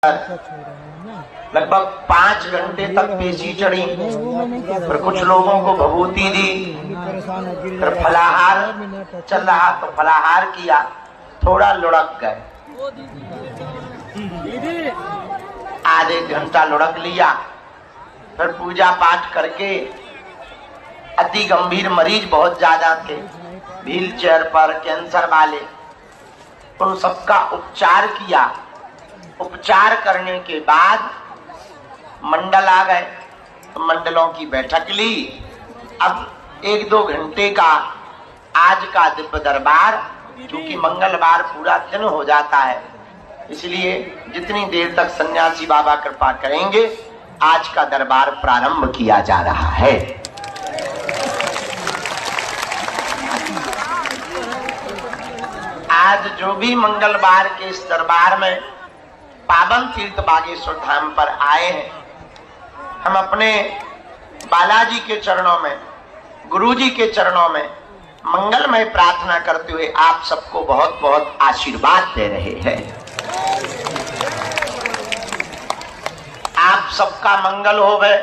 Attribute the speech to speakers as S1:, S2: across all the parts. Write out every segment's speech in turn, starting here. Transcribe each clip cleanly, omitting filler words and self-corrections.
S1: लगभग 5 घंटे तक पेशी चढ़ी, फिर कुछ लोगों को भभूति दी, फिर फलाहार चल रहा तो फलाहार किया, थोड़ा लुढ़क गए, आधे घंटा लुढ़क लिया, फिर पूजा पाठ करके अति गंभीर मरीज बहुत ज्यादा थे, व्हील चेयर पर कैंसर वाले, उन सबका उपचार किया। उपचार करने के बाद मंडल आ गए तो मंडलों की बैठक ली। अब 1-2 घंटे का आज का दिव्य दरबार, क्योंकि मंगलवार पूरा दिन हो जाता है, इसलिए जितनी देर तक सन्यासी बाबा कृपा करेंगे आज का दरबार प्रारंभ किया जा रहा है। आज जो भी मंगलवार के इस दरबार में पावन तीर्थ बागेश्वर धाम पर आए हैं, हम अपने बालाजी के चरणों में, गुरुजी के चरणों में मंगलमय प्रार्थना करते हुए आप सबको बहुत बहुत आशीर्वाद दे रहे हैं। आप सबका मंगल होवे,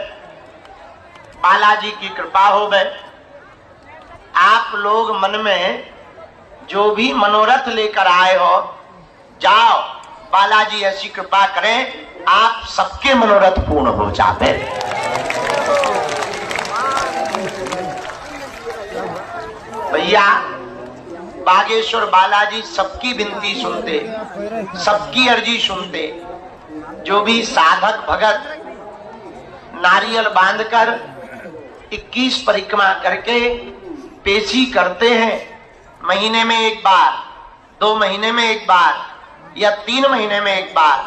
S1: बालाजी की कृपा होवे। आप लोग मन में जो भी मनोरथ लेकर आए हो, जाओ, बालाजी ऐसी कृपा करें आप सबके मनोरथ पूर्ण हो जाते। भैया बागेश्वर बालाजी सबकी विनती सुनते, सबकी अर्जी सुनते। जो भी साधक भगत नारियल बांधकर 21 परिक्रमा करके पेशी करते हैं, महीने में एक बार, 2 महीने में एक बार या 3 महीने में एक बार,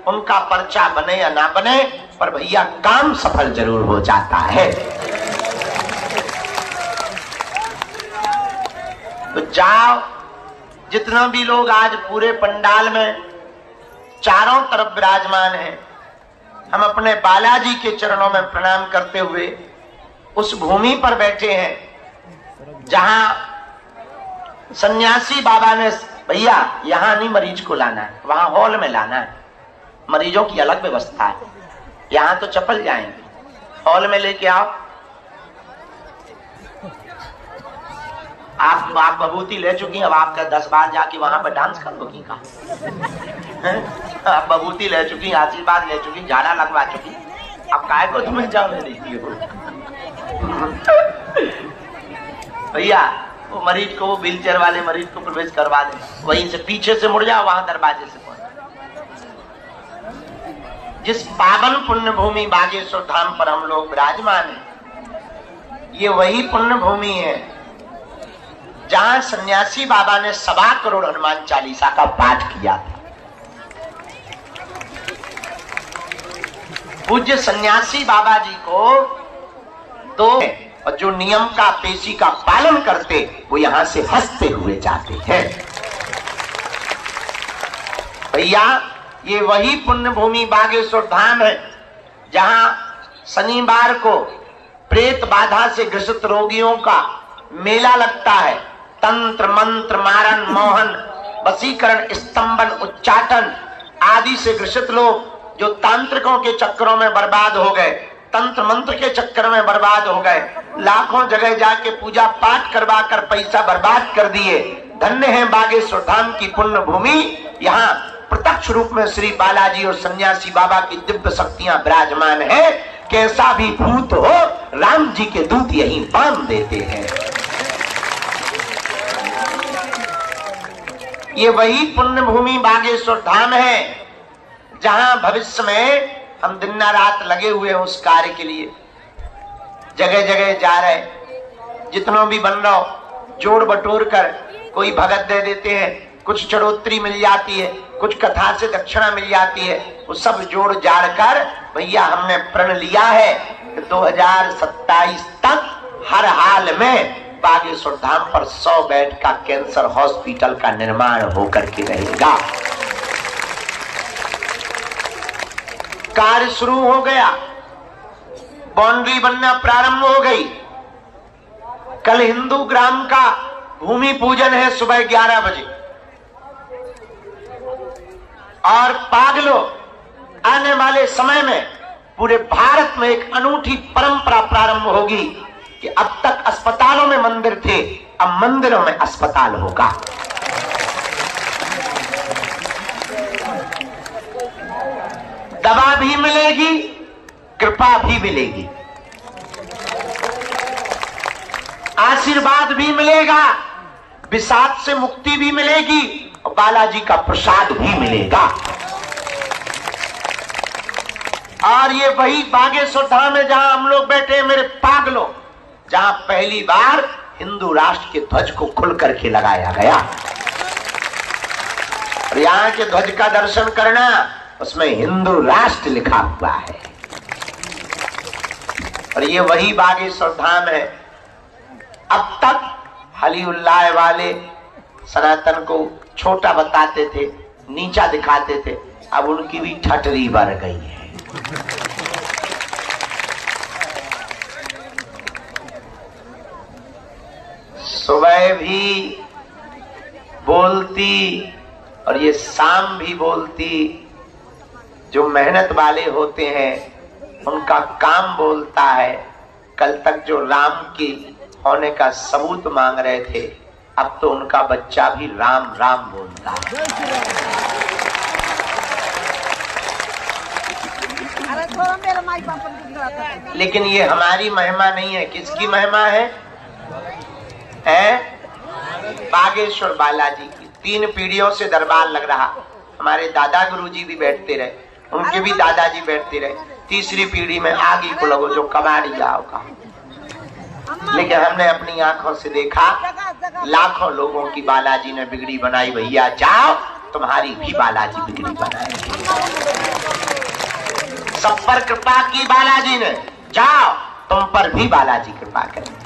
S1: उनका पर्चा बने या ना बने, पर भैया काम सफल जरूर हो जाता है। तो जाओ, जितना भी लोग आज पूरे पंडाल में चारों तरफ विराजमान हैं, हम अपने बालाजी के चरणों में प्रणाम करते हुए उस भूमि पर बैठे हैं जहां सन्यासी बाबा ने, भैया यहाँ नहीं मरीज को लाना है, वहां हॉल में लाना है, मरीजों की अलग व्यवस्था है, यहाँ तो चपल जाएंगे, हॉल में लेके आओ। आप भभूति ले चुकी, अब आपका 10 बार जाके वहां पर डांस कर लो की का। आप भभूति ले चुकी, आशीर्वाद ले चुकी, झाड़ा लगवा चुकी, अब काय को तुम्हें जाओ देखिए भैया वो मरीज को, वो व्हील चेयर वाले मरीज को प्रवेश करवा दे, वहीं से पीछे से मुड़ जाओ, वहां दरवाजे से पहुंच। जिस पावन पुण्य भूमि बागेश्वर धाम पर हम लोग विराजमान हैं, ये वही पुण्य भूमि है जहां सन्यासी बाबा ने 1.25 करोड़ हनुमान चालीसा का पाठ किया था। पूज्य सन्यासी बाबा जी को तो, और जो नियम का, पेशी का पालन करते, वो यहां से हंसते हुए जाते हैं। भैया ये वही पुण्य भूमि बागेश्वर धाम है जहां शनिवार को प्रेत बाधा से ग्रसित रोगियों का मेला लगता है। तंत्र मंत्र मारण मोहन वशीकरण स्तंभन उच्चाटन आदि से ग्रसित लोग जो तांत्रिकों के चक्करों में बर्बाद हो गए, तंत्र मंत्र के चक्कर में बर्बाद हो गए, लाखों जगह जाके पूजा पाठ करवा कर पैसा बर्बाद कर दिए, धन्य है बागेश्वर धाम की पुण्य भूमि। यहाँ प्रत्यक्ष रूप में श्री बालाजी और सन्यासी बाबा की दिव्य शक्तियां विराजमान है। कैसा भी भूत हो, राम जी के दूत यहीं बांध देते हैं। ये वही पुण्य भूमि बागेश्वर धाम है जहां भविष्य में हम दिन रात लगे हुए हैं उस कार्य के लिए, जगह जगह जा रहे, जितनों भी बन रहा हो जोड़ बटोर कर कोई भगत दे देते हैं, कुछ चढ़ोतरी मिल जाती है, कुछ कथा से दक्षिणा मिल जाती है, वो सब जोड़ जाड़ कर भैया हमने प्रण लिया है कि 2027 तक हर हाल में बागेश्वर धाम पर 100 बेड का कैंसर हॉस्पिटल का निर्माण होकर के रहेगा। कार्य शुरू हो गया, बाउंड्री बनना प्रारंभ हो गई। कल हिंदू ग्राम का भूमि पूजन है सुबह 11 बजे, और पागलो आने वाले समय में पूरे भारत में एक अनूठी परंपरा प्रारंभ होगी कि अब तक अस्पतालों में मंदिर थे, अब मंदिरों में अस्पताल होगा। दवा भी मिलेगी, कृपा भी मिलेगी, आशीर्वाद भी मिलेगा, विषाद से मुक्ति भी मिलेगी और बालाजी का प्रसाद भी मिलेगा। और ये वही बागेश्वर धाम है जहां हम लोग बैठे हैं, मेरे पागलों, जहां पहली बार हिंदू राष्ट्र के ध्वज को खुल करके लगाया गया। और यहाँ के ध्वज का दर्शन करना, उसमें हिंदू राष्ट्र लिखा हुआ है। और ये वही बागेश्वर धाम है। अब तक हलीउल्लाह वाले सनातन को छोटा बताते थे, नीचा दिखाते थे, अब उनकी भी ठटरी बढ़ गई है। सुबह भी बोलती और ये शाम भी बोलती। जो मेहनत वाले होते हैं उनका काम बोलता है। कल तक जो राम की होने का सबूत मांग रहे थे, अब तो उनका बच्चा भी राम राम बोलता है। लेकिन ये हमारी महिमा नहीं है, किसकी महिमा है? बागेश्वर बालाजी की। 3 पीढ़ियों से दरबार लग रहा। हमारे दादा गुरुजी भी बैठते रहे, उनके भी दादाजी बैठते रहे। तीसरी पीढ़ी में आगे को लोगों जो कबाड़ी जाओ का। लेकिन हमने अपनी आंखों से देखा, लाखों लोगों की बालाजी ने बिगड़ी बनाई। भैया जाओ, तुम्हारी भी बालाजी बिगड़ी बनाएगी। सब पर कृपा की बालाजी ने, जाओ तुम पर भी बालाजी कृपा करेंगे।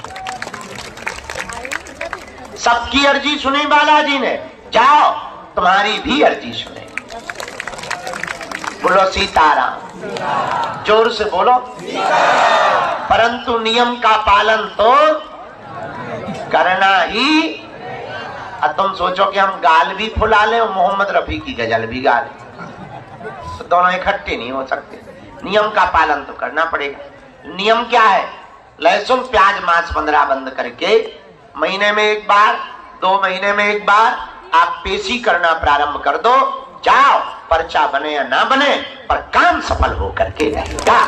S1: सबकी अर्जी सुनी बालाजी ने, जाओ तुम्हारी भी अर्जी सुने। बोलो सीताराम, जोर से बोलो। परंतु नियम का पालन तो करना ही। अब तुम सोचो कि हम गाल भी फुला लें और मोहम्मद रफी की गजल भी गा लें, तो दोनों इकट्ठे नहीं हो सकते। नियम का पालन तो करना पड़ेगा। नियम क्या है? लहसुन प्याज मांस 15 बंद करके महीने में एक बार, 2 महीने में एक बार आप पेशी करना प्रारंभ कर दो। जाओ, पर्चा बने या ना बने, पर काम सफल हो करके रहेगा।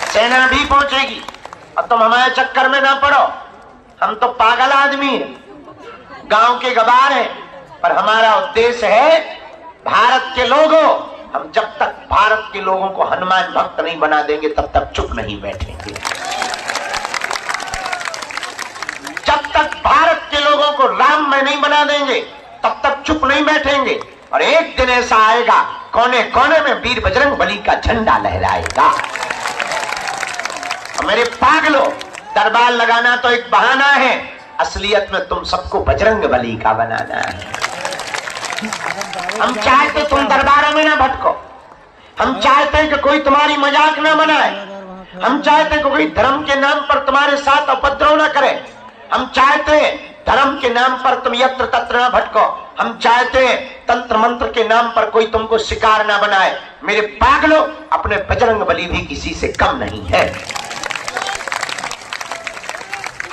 S1: सेना भी पहुंचेगी। अब तुम हमारे चक्कर में ना पड़ो, हम तो पागल आदमी हैं, गांव के गवार हैं, पर हमारा उद्देश्य है भारत के लोगों, हम जब तक भारत के लोगों को हनुमान भक्त नहीं बना देंगे तब तक चुप नहीं बैठेंगे। जब तक भारत के लोगों को राम में नहीं बना देंगे तब तक चुप नहीं बैठेंगे। और एक दिन ऐसा आएगा, कोने कोने में वीर बजरंग बली का झंडा लहराएगा। मेरे पागलों, दरबार लगाना तो एक बहाना है, असलियत में तुम सबको बजरंग बली का बनाना है। हम चाहते तुम दरबारों में ना भटको, हम चाहते हैं कि कोई तुम्हारी मजाक ना बनाए, हम चाहते हैं कि कोई धर्म के नाम पर तुम्हारे साथ उपद्रव ना करे, हम चाहते हैं धर्म के नाम पर तुम यत्र तत्र ना भटको, हम चाहते हैं तंत्र मंत्र के नाम पर कोई तुमको शिकार ना बनाए। मेरे पागलों, अपने बजरंग बली भी किसी से कम नहीं है।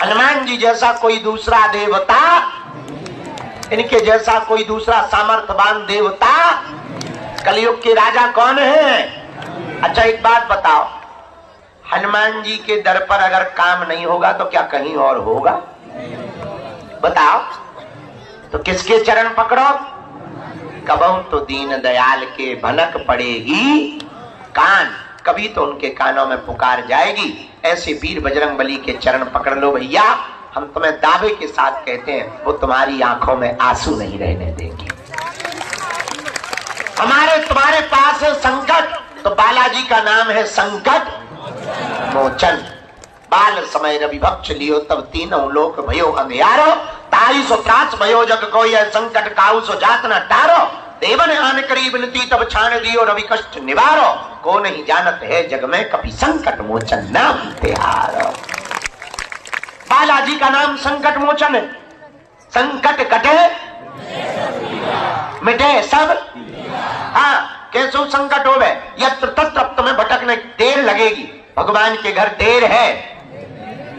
S1: हनुमान जी जैसा कोई दूसरा देवता, इनके जैसा कोई दूसरा सामर्थ्यवान देवता कलयुग के राजा कौन है? अच्छा एक बात बताओ, हनुमान जी के दर पर अगर काम नहीं होगा तो क्या कहीं और होगा? बताओ तो किसके चरण पकड़ो? कबहू तो दीन दयाल के भनक पड़ेगी कान, कभी तो उनके कानों में पुकार जाएगी। ऐसे वीर बजरंग बली के चरण पकड़ लो भैया, हम तुम्हें दावे के साथ कहते हैं वो तुम्हारी आंखों में आंसू नहीं रहने देंगे। हमारे तुम्हारे पास है संकट, तो बालाजी का नाम है संकट मोचन। बाल समय रवि भक्ष लियो तब तीनों लोक भयो अंधियारो, ताई सो त्रास भयो जग कोई संकट काऊ सो जात न टारो, देवन आन करी बिनती तब छान दियो रवि कष्ट निवारो, को नहीं जानत है जग में कभी संकट मोचन नाम तिहारो। बालाजी का नाम संकट मोचन है। संकट कटे मिटे सब। हाँ, कैसो संकट होवे, यत्र तत्र तुम्हें भटकने देर लगेगी। भगवान के घर देर है,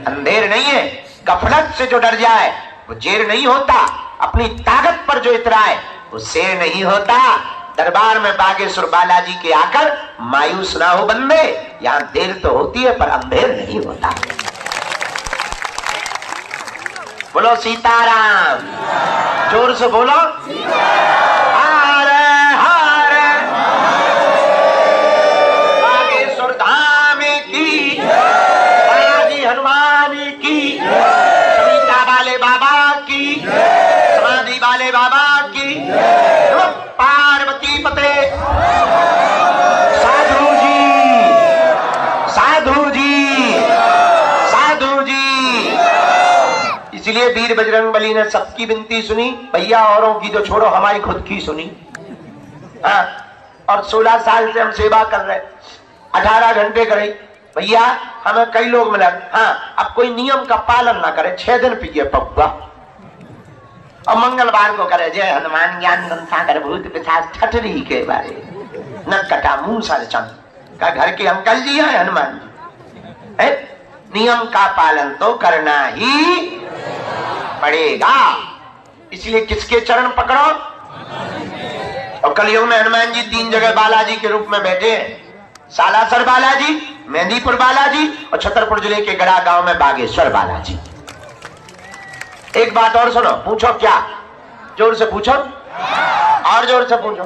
S1: अंधेर नहीं है। गफलत से जो डर जाए वो जेर नहीं होता, अपनी ताकत पर जो इतराए वो शेर नहीं होता। दरबार में बागेश्वर बालाजी के आकर मायूस ना हो बंदे, यहां देर तो होती है पर अंधेर नहीं होता। बोलो सीताराम, जोर से बोलो हरे हरे, बागेश्वर धाम की, बालाजी हनुमान की, समीता वाले बाबा की, समाधि वाले बाबा की, पार्वती पते। साधु जी, साधु जी, साधु जी। इसलिए वीर बजरंगबली ने सबकी विनती सुनी, भैया औरों की तो छोड़ो, हमारी खुद की सुनी। हाँ, और 16 साल से हम सेवा कर रहे, 18 घंटे करे भैया, हमें कई लोग मिले। हाँ, अब कोई नियम का पालन ना करे, 6 दिन पिए पप्पा, और मंगलवार को करे जय हनुमान ज्ञान सागर भूत पिशाच ठठरी के बारे न कटा मुंह सर चंद का। घर के अंकल जी है हनुमान जी है? नियम का पालन तो करना ही पड़ेगा। इसलिए किसके चरण पकड़ो? और कलयुग में हनुमान जी 3 जगह बालाजी के रूप में बैठे हैं। सालासर बालाजी, मेहंदीपुर बालाजी और छतरपुर जिले के गड़ा गांव में बागेश्वर बालाजी। एक बात और सुनो, पूछो क्या? जोर से पूछो, और जोर से पूछो।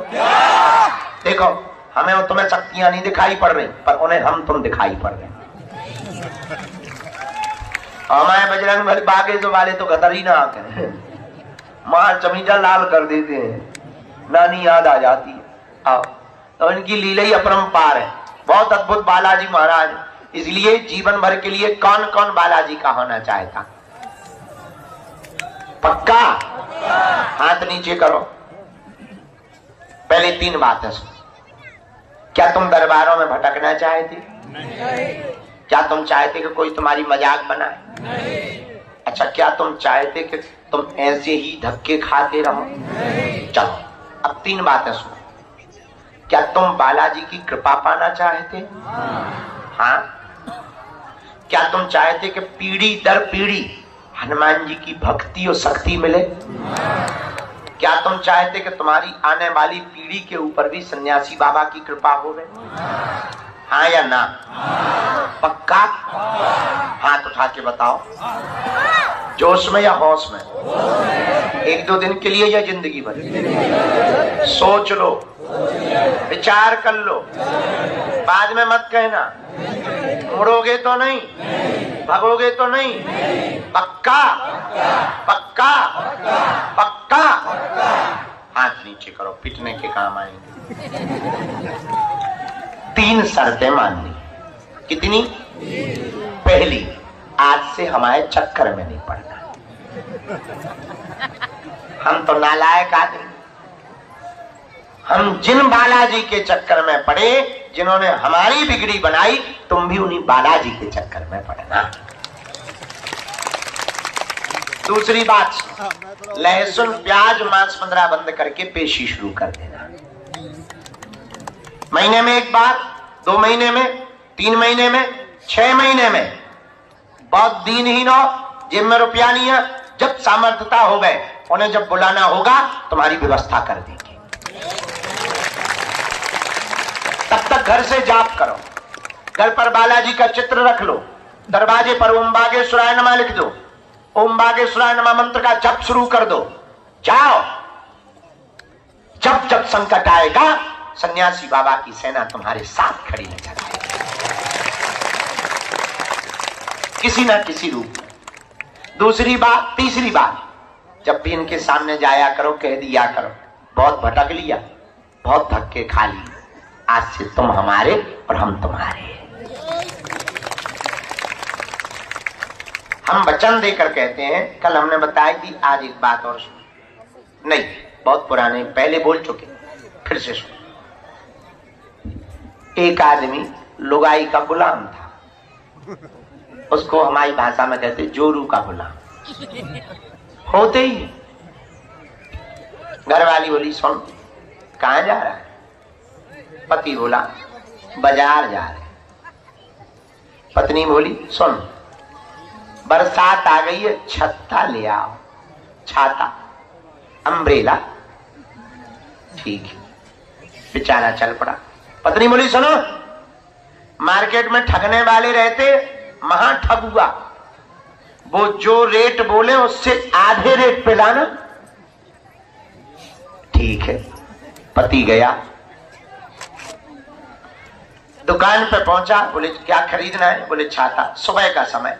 S1: देखो, हमें और तुम्हें शक्तियां नहीं दिखाई पड़ रही, पर उन्हें हम तुम दिखाई पड़ रहे। हमारे बजरंग बली बागेश्वर वाले तो गदर ही ना आकर मार चमीजा लाल कर देते हैं, नानी याद आ जाती है। तो इनकी लीला ही अपरंपार है, बहुत अद्भुत बालाजी महाराज। इसलिए जीवन भर के लिए कौन कौन बालाजी का होना चाहता? पक्का? हाथ नीचे करो। पहले 3 बातें सुनो। क्या तुम दरबारों में भटकना चाहते? नहीं। क्या तुम चाहते कि कोई तुम्हारी मजाक बनाए? नहीं। अच्छा, क्या तुम चाहते कि तुम ऐसे ही धक्के खाते रहो? नहीं। चलो, अब 3 बातें सुनो। क्या तुम बालाजी की कृपा पाना चाहते? हाँ। क्या तुम चाहते कि पीढ़ी दर पीढ़ी हनुमान जी की भक्ति और शक्ति मिले? क्या तुम चाहते कि तुम्हारी आने वाली पीढ़ी के ऊपर भी सन्यासी बाबा की कृपा होवे? हाँ या ना? पक्का? हाथ उठा के बताओ। जोश में या होश में? 1-2 दिन के लिए या जिंदगी भर? सोच लो, विचार कर लो, बाद में मत कहना। मुड़ोगे तो नहीं, भगोगे तो नहीं? पक्का? पक्का? पक्का? हाथ नीचे करो, पिटने के काम आएंगे। 3 शर्तें माननी। कितनी? पहली, आज से हमारे चक्कर में नहीं पड़ना। हम तो नालायक आदमी, हम जिन बालाजी के चक्कर में पड़े, जिन्होंने हमारी बिगड़ी बनाई, तुम भी उन्हीं बालाजी के चक्कर में पड़ना। दूसरी बात, लहसुन प्याज मांस 15 बंद करके पेशी शुरू कर देना। महीने में 1 बार, 2 महीने में, 3 महीने में, 6 महीने में। बहुत दीनहीन हो, जेब में रुपया नहीं है, जब सामर्थ्यता हो गए उन्हें जब बुलाना होगा तुम्हारी व्यवस्था कर देंगे। तब तक घर से जाप करो, घर पर बालाजी का चित्र रख लो, दरवाजे पर ओम बागेश्वराय नमः लिख दो, ओम बागेश्वराय नमः मंत्र का जप शुरू कर दो। जाओ, जब जब संकट आएगा सन्यासी बाबा की सेना तुम्हारे साथ खड़ी नजर आएगी, किसी ना किसी रूप में। दूसरी बात, तीसरी बात, जब भी इनके सामने जाया करो कह दिया करो, बहुत भटक लिया, बहुत धक्के खा लिए, आज से तुम हमारे और हम तुम्हारे। हम वचन देकर कहते हैं। कल हमने बताया कि आज एक बात और सुनो, नहीं बहुत पुराने पहले बोल चुके, फिर से सुनो। एक आदमी लुगाई का गुलाम था, उसको हमारी भाषा में कहते जोरू का गुलाम। होते ही घर वाली बोली सुन, कहां जा रहा है? पति बोला बाजार जा रहे। पत्नी बोली सुन, बरसात आ गई है, छत्ता ले आओ। छाता, अम्ब्रेला। ठीक है, बेचारा चल पड़ा। पत्नी बोली सुनो, मार्केट में ठगने वाले रहते, महा ठग हुआ, वो जो रेट बोले उससे आधे रेट पे लाना। ठीक है। पति गया, दुकान पे पहुंचा। बोले क्या खरीदना है? बोले छाता। सुबह का समय।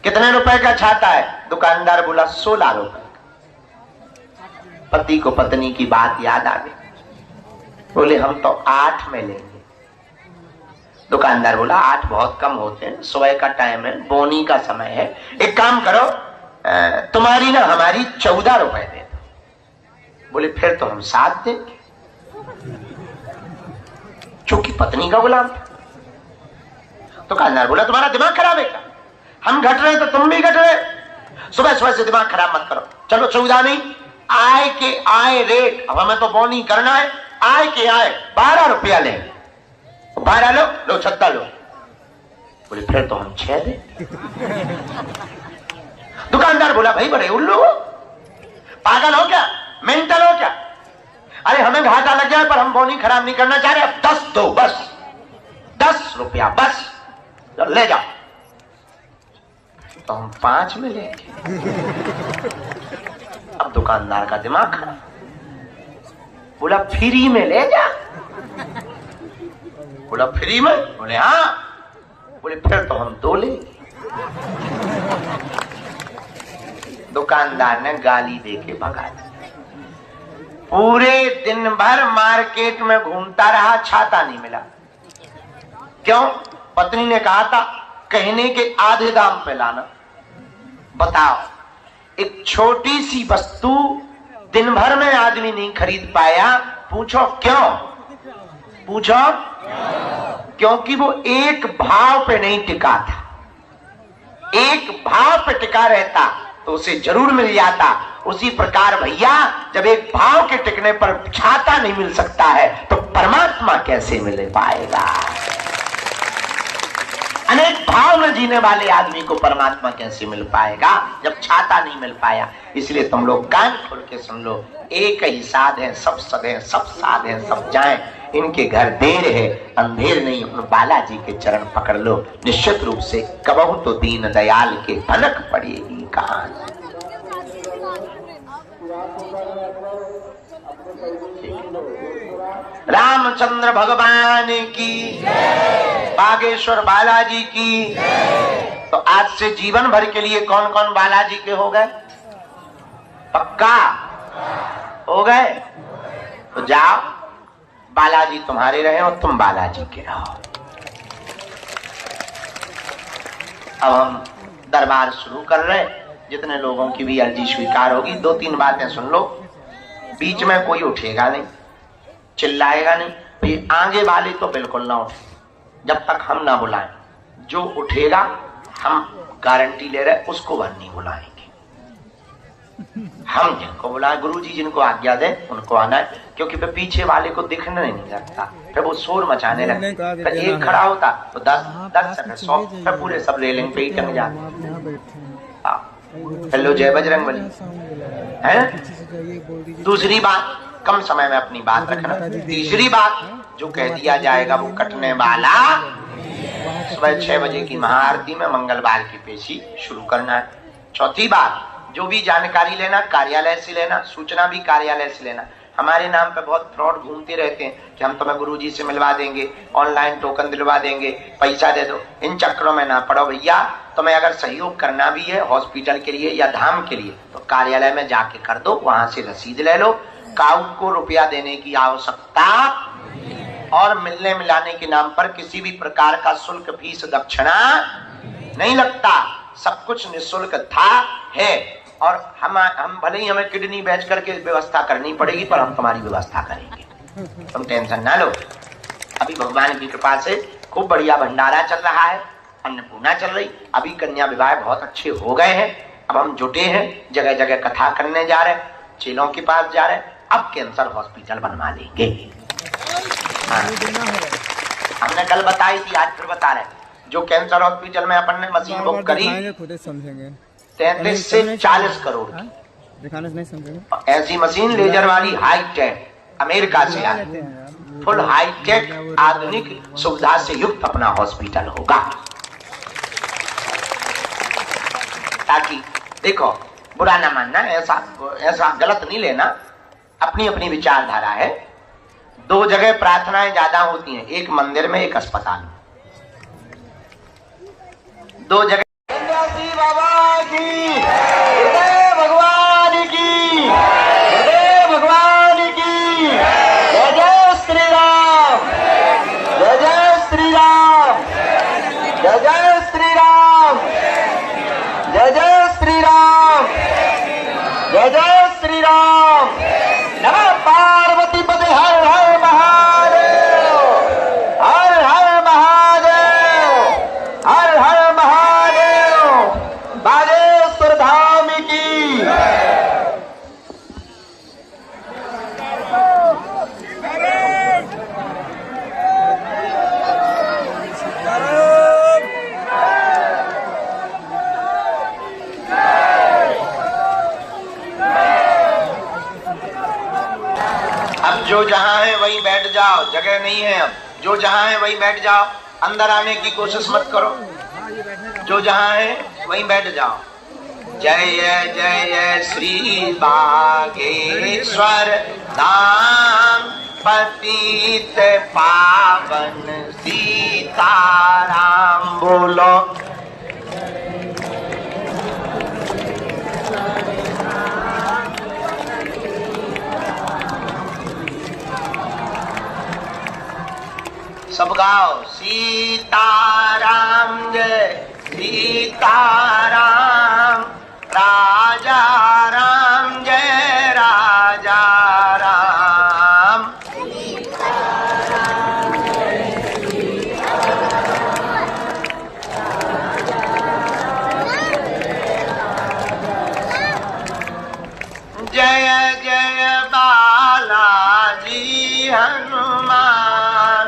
S1: कितने रुपए का छाता है? दुकानदार बोला 16 रुपए। पति को पत्नी की बात याद आ गई। बोले हम तो 8 में लेंगे। दुकानदार बोला 8 बहुत कम होते हैं, सुबह का टाइम है, बोनी का समय है। एक काम करो, तुम्हारी ना हमारी 14 रुपए दे दो। बोले फिर तो हम 7 देंगे। चूंकि पत्नी का गुलाम था। दुकानदार बोला तुम्हारा दिमाग खराब है क्या? हम घट रहे तो तुम भी घट रहे। सुबह सुबह से दिमाग खराब मत करो। चलो 14 नहीं, आय के आय रेट, अब हमें तो बोनी करना है, आय के आय 12 रुपया लेंगे। 12 लो, लो 6 लो। बोले फिर तो हम 6 दे। दुकानदार बोला भाई बड़े उल्लू हो, पागल हो क्या, मेंटल हो क्या? अरे हमें घाटा लग जाए पर हम बोनी खराब नहीं करना चाह रहे। अब 10 दो, बस 10 रुपया बस, ले जाओ। तो हम 5 में लेंगे। अब दुकानदार का दिमाग खराब। बोला फ्री में ले जा। बोला फ्री में? बोले हाँ। बोले फिर तो हम 2 लेंगे। दुकानदार ने गाली देके भगा दिया। पूरे दिन भर मार्केट में घूमता रहा, छाता नहीं मिला। क्यों? पत्नी ने कहा था कहने के आधे दाम पे लाना। बताओ, एक छोटी सी वस्तु दिन भर में आदमी नहीं खरीद पाया। पूछो क्यों? पूछो क्योंकि वो एक भाव पे नहीं टिका था। एक भाव पे टिका रहता तो उसे जरूर मिल जाता। उसी प्रकार भैया, जब एक भाव के टिकने पर छाता नहीं मिल सकता है तो परमात्मा कैसे मिल पाएगा? अनेक भाव में जीने वाले आदमी को परमात्मा कैसे मिल पाएगा जब छाता नहीं मिल पाया? इसलिए तुम लोग कान खोल के सुन लो, एक ही साध है, सब सद है, सब साध है, सब जाएं। इनके घर देर है, अंधेर नहीं, उन बालाजी के चरण पकड़ लो। निश्चित रूप से कबहू तो दीन दयाल के भनक पड़ेगी कान। रामचंद्र भगवान की, बागेश्वर बालाजी की। तो आज से जीवन भर के लिए कौन कौन बालाजी के हो गए? पक्का हो गए? तो जाओ, बालाजी तुम्हारे रहे और तुम बालाजी के रहो। अब हम दरबार शुरू कर रहे हैं। जितने लोगों की भी अर्जी स्वीकार होगी, 2-3 बातें सुन लो। बीच में कोई उठेगा नहीं, चिल्लाएगा नहीं। भाई आगे वाले तो बिल्कुल ना उठे जब तक हम ना बुलाएं। जो उठेगा हम गारंटी ले रहे उसको वह नहीं बुलाएंगे। हम जिनको बुलाए, गुरुजी जिनको आज्ञा दें उनको आना है। क्योंकि फिर पीछे वाले को दिखने नहीं लगता, फिर वो शोर मचाने लगता। फिर एक खड़ा होता तो 10 से 100, फिर पूरे सब रेलिंग पे ही टंग जाते। हेलो जय बजरंगबली है। दूसरी बात, कम समय में अपनी बात रखना। तीसरी बात, जो कह दिया जाएगा वो कटने वाला। सुबह 6 बजे की महाआरती में मंगलवार की पेशी शुरू करना है। चौथी बात, जो भी जानकारी लेना कार्यालय से लेना, सूचना भी कार्यालय से लेना। हमारे नाम पे बहुत फ्रॉड घूमते रहते हैं कि हम तुम्हें गुरुजी से मिलवा देंगे, ऑनलाइन टोकन दिलवा देंगे, पैसा दे दो। इन चक्करों में ना पड़ो भैया। तुम्हें अगर सहयोग करना भी है हॉस्पिटल के लिए या धाम के लिए तो कार्यालय में जाके कर दो, वहां से रसीद ले लो। काऊ को रुपया देने की आवश्यकता और मिलने मिलाने के नाम पर किसी भी प्रकार का शुल्क, फीस, दक्षिणा नहीं लगता। सब कुछ निःशुल्क था है। और हम भले ही हमें किडनी बेच करके व्यवस्था करनी पड़ेगी पर हम तुम्हारी व्यवस्था करेंगे, तुम टेंशन ना लो। अभी भगवान की कृपा से खूब बढ़िया भंडारा चल रहा है, अन्नपूर्णा चल रही। अभी कन्या विवाह बहुत अच्छे हो गए हैं। अब हम जुटे हैं, जगह जगह कथा करने जा रहे हैं, चेलों के पास जा रहे हैं। अब कैंसर हॉस्पिटल बनवा लेंगे। हाँ। हमने कल बताई थी, आज फिर बता रहे हैं। जो कैंसर हॉस्पिटल में अपन ने मशीन बुक करी,
S2: खुद समझेंगे
S1: 33 से 40 करोड़ की
S2: दिखाने से नहीं समझेंगे।
S1: ऐसी मशीन लेजर वाली हाईटेक अमेरिका से आई, फुल हाईटेक आधुनिक सुविधा से युक्त अपना हॉस्पिटल होगा। ताकि देखो, बुरा ना मानना, ऐसा गलत नहीं लेना, अपनी अपनी विचारधारा है। 2 जगह प्रार्थनाएं ज्यादा होती हैं, एक मंदिर में, एक अस्पताल में। 2 जगह बाबा की, भगवान की, भगवान की, जय जय श्री राम, जय जय श्री राम, जय जय श्री राम, जय जय श्री राम, जय जय श्री राम। नमः पार्वती पते, हर हर महादेव, हर हर महादेव, हर हर महादेव, बागेश्वर धाम की। अब जो जहां है वहीं बैठ जाओ, जगह नहीं है। अब जो जहां है वहीं बैठ जाओ, अंदर आने की कोशिश मत करो। जो जहां है वहीं बैठ जाओ। जय जय श्री बागेश्वर धाम, पतित पावन सीताराम। बोलो सब गाओ, सीताराम जय सीताराम, राजा राम जय राजा राम। जय जय बालाजी हनुमान,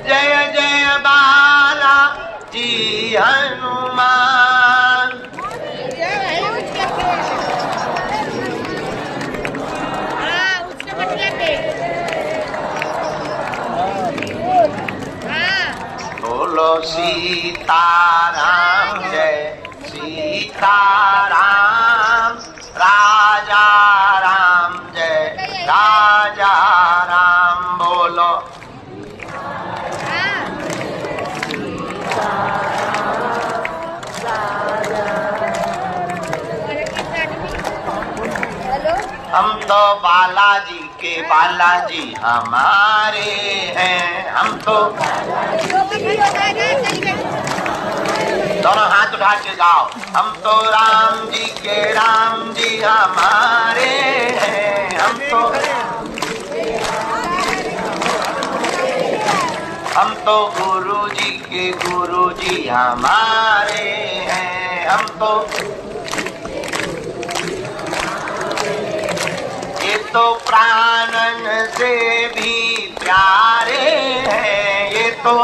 S1: जय जय बालाजी हनुमान। बोलो सीताराम जय सीताराम, राजा राम जय राजा राम। बोलो हम तो बालाजी के बालाजी हमारे हैं, हम तो दोनों हाथ उठा के गाओ। हम तो राम जी के राम जी हमारे हैं, हम तो गुरु जी के गुरु जी हमारे हैं, हम तो ये तो प्राणन से भी प्यारे हैं, ये तो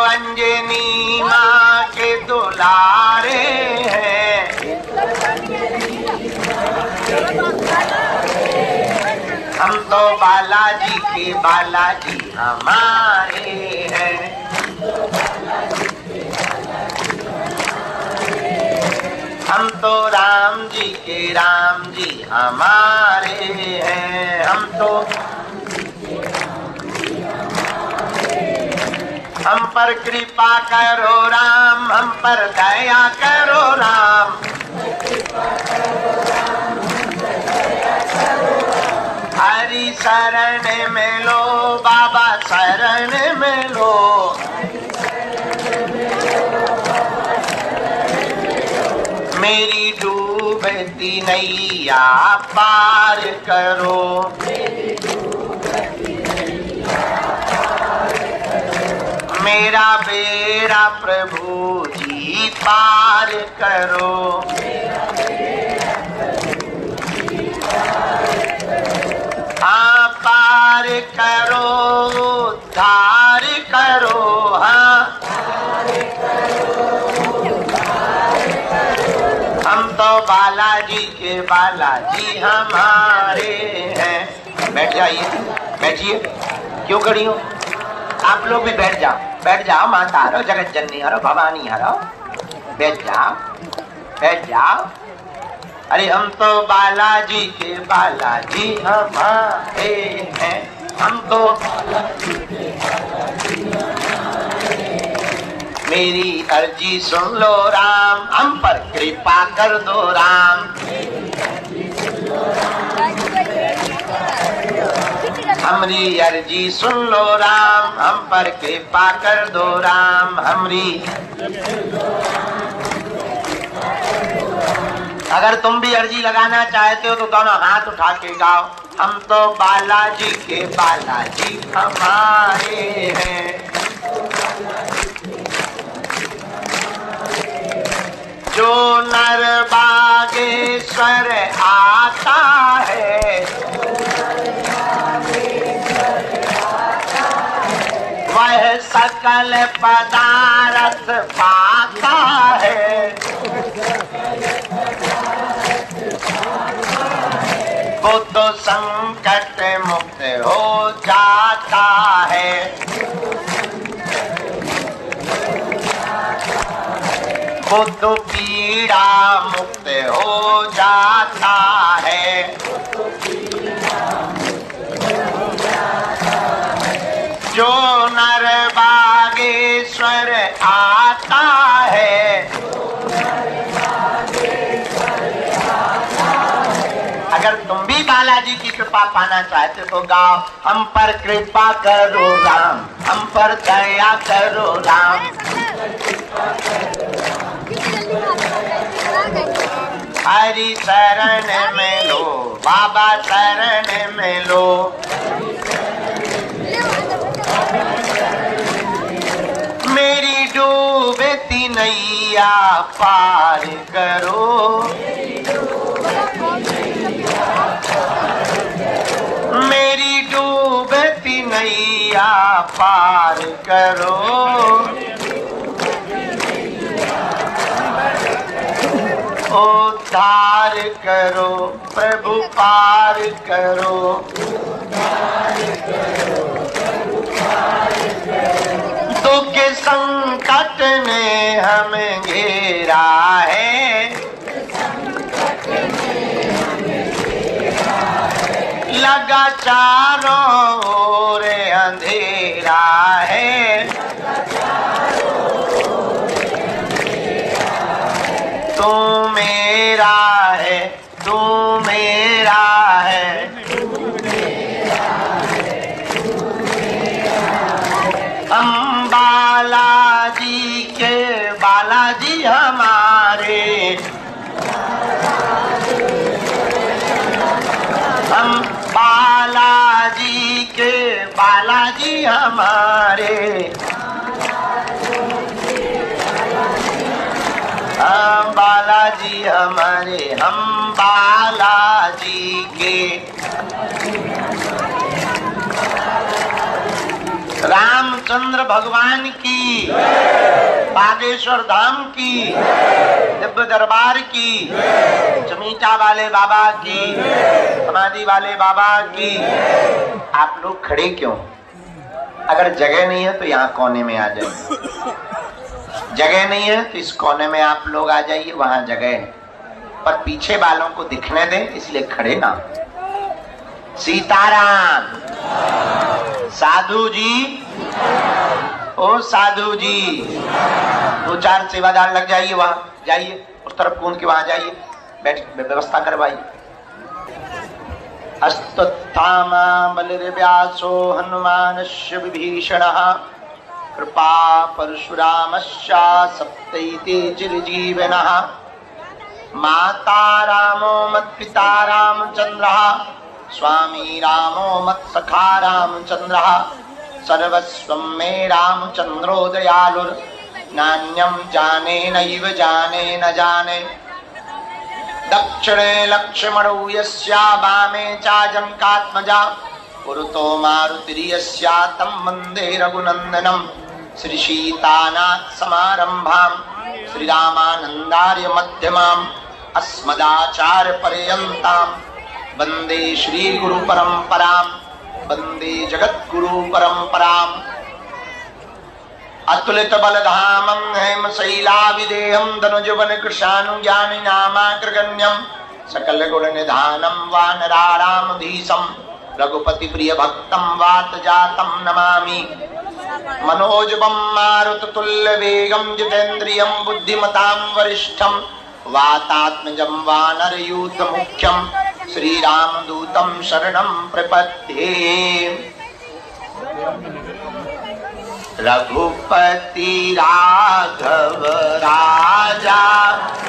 S1: अंजनी माँ के दुलारे हैं। हम तो बालाजी के बालाजी हमारे हैं, हम तो राम जी के राम जी हमारे हैं, हम पर कृपा करो राम, हम पर दया करो राम। हरि शरण में लो बाबा, शरण में लो। मेरी डूबती नैया पार करो, मेरा बेड़ा प्रभु जी पार करो। करो उद्धार करो, हाँ हम तो बालाजी के बालाजी हमारे हैं। बैठ जाइए, बैठिए, क्यों खड़ी हो? आप लोग भी बैठ जाओ, माता हरो, जगत जननी हरो, भवानी हरो, बैठ जाओ। अरे हम तो बालाजी के बालाजी हमारे हैं, हम तो मेरी अर्जी सुन लो राम, हम पर कृपा कर दो राम। हमरी अर्जी सुन लो राम, हम पर कृपा कर दो राम। हमरी अगर तुम भी अर्जी लगाना चाहते हो तो दोनों हाथ उठा के गाओ, हम तो बालाजी के बालाजी हमारे हैं। जो नर बागेश्वर आता है, वह सकल पदार्थ पाता है। वो तो संकट मुक्त हो जाता है। वो तो पीड़ा मुक्त हो जाता है। जो नर बागेश्वर आता है, अगर तुम भी बालाजी की कृपा पाना चाहते तो गाओ, हम पर कृपा करो राम, हम पर दया करो राम। हरि शरण में लो, बाबा शरण में लो। मेरी डूबती नैया पार करो, मेरी डूबती नैया पार करो। उद्धार करो प्रभु पार करो। दुख संकट ने हमें घेरा है, लगा चारों ओर अंधेरा है। तू मेरा है, तू मेरा है। हम बालाजी के बालाजी हमारे, हम बालाजी के बालाजी हमारे। हम बालाजी हमारे, हम बालाजी के। रामचंद्र भगवान की, बागेश्वर धाम की, दिव्य दरबार की, चमीटा वाले बाबा की, समाधि वाले बाबा की। आप लोग खड़े क्यों? अगर जगह नहीं है तो यहाँ कोने में आ जाइए, जगह नहीं है तो इस कोने में आप लोग आ जाइए, वहां जगह है। पर पीछे वालों को दिखने दें, इसलिए खड़े ना। सीताराम। साधु जी, ओ साधु जी, दो चार सेवादार लग जाइए, वहां जाइए, उस तरफ कूद के वहां जाइए, बैठ व्यवस्था करवाइए। अस्तत्थामा बलिर्व्यासो हनुमानस्य विभीषणः, कृपा परशुरामश्च सप्तैते चिरजीविनः। माता रामो मत्पिता रामचन्द्रः, स्वामी रामो मत्सखा रामचन्द्रः। सर्वस्वं मे रामचन्द्रो दयालुर्, नान्यं जाने नैव जाने न जाने। दक्षिणे लक्ष्मणो यस्या, वामे च जनकात्मजा। पुरतो मारुतिर्यस्यातं वन्दे रघुनन्दनं श्रीसीतानाथ समारम्भां श्रीरामानन्दार्य मध्यमाम् अस्मदाचार्य पर्यन्तां वन्दे श्रीगुरु परम्परां वन्दे जगद्गुरु परम्पराम् अतुलित बलधामं हेमशैलाविदेहं धनुजवन कृशानुज्ञानिनामाग्रगण्यं सकल गुण निधानं वानराणामधीशं रघुपति प्रिय भक्तं वातजातं नमामि। मनोजवं मारुततुल्य वेगं जितेन्द्रियं बुद्धिमतां वरिष्ठं वातात्मजं वानरयूथ मुख्यं श्रीरामदूतं शरणं प्रपद्ये। रघुपति राघव राजा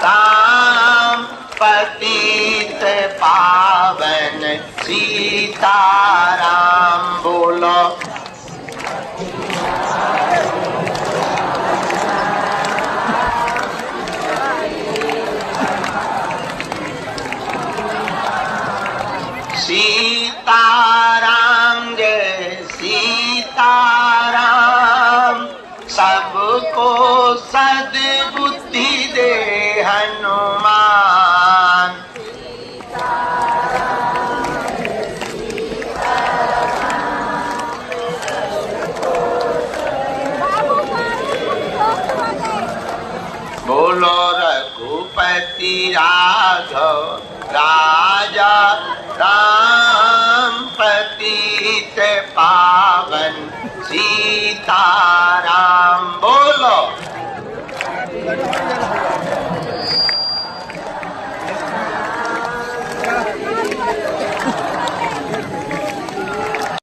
S1: राम पतित पावन सीताराम। बोलो सीताराम जय सीताराम। सबको सद्बुद्धि दे हनुमान। बोलो रघुपति राघव राजा राम पतित पावन सीताराम। बोलो